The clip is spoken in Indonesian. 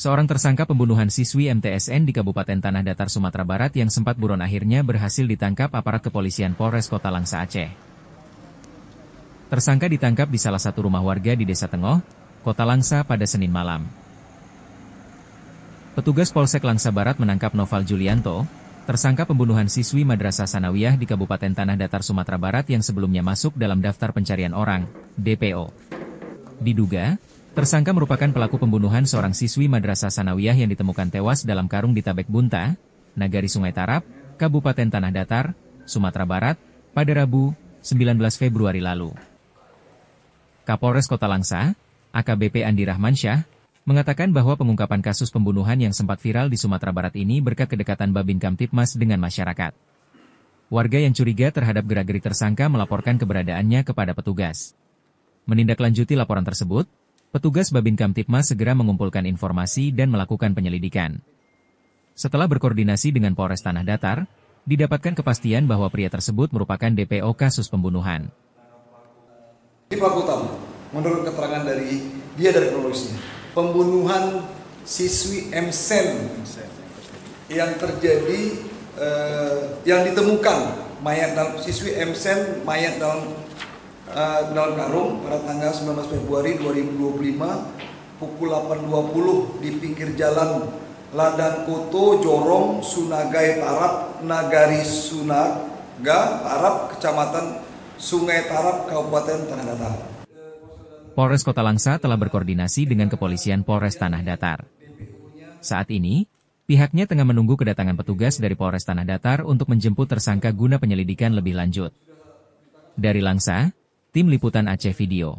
Seorang tersangka pembunuhan siswi MTSN di Kabupaten Tanah Datar, Sumatera Barat yang sempat buron akhirnya berhasil ditangkap aparat kepolisian Polres Kota Langsa, Aceh. Tersangka ditangkap di salah satu rumah warga di Desa Tengoh, Kota Langsa pada Senin malam. Petugas Polsek Langsa Barat menangkap Noval Julianto, tersangka pembunuhan siswi Madrasah Sanawiyah di Kabupaten Tanah Datar, Sumatera Barat yang sebelumnya masuk dalam daftar pencarian orang, DPO. Diduga, tersangka merupakan pelaku pembunuhan seorang siswi Madrasah Sanawiyah yang ditemukan tewas dalam karung di Tabek Bunta, Nagari Sungai Tarap, Kabupaten Tanah Datar, Sumatera Barat, pada Rabu, 19 Februari lalu. Kapolres Kota Langsa, AKBP Andi Rahmansyah, mengatakan bahwa pengungkapan kasus pembunuhan yang sempat viral di Sumatera Barat ini berkat kedekatan Babin Kamtibmas dengan masyarakat. Warga yang curiga terhadap gerak-gerik tersangka melaporkan keberadaannya kepada petugas. Menindaklanjuti laporan tersebut, petugas Babin Kamtibmas segera mengumpulkan informasi dan melakukan penyelidikan. Setelah berkoordinasi dengan Polres Tanah Datar, didapatkan kepastian bahwa pria tersebut merupakan DPO kasus pembunuhan. Ini pelaku utama, menurut keterangan dari kronologisnya. Pembunuhan siswi MSen yang terjadi, yang ditemukan mayat dalam siswi MSen dalam karung pada tanggal 19 Februari 2025 pukul 8.20 di pinggir jalan Ladang Koto, Jorong, Sunagai Tarap, Nagari Sunaga Tarap, Kecamatan Sungai Tarap, Kabupaten Tanah Datar. Polres Kota Langsa telah berkoordinasi dengan Kepolisian Polres Tanah Datar. Saat ini, pihaknya tengah menunggu kedatangan petugas dari Polres Tanah Datar untuk menjemput tersangka guna penyelidikan lebih lanjut. Dari Langsa, Tim Liputan Aceh Video.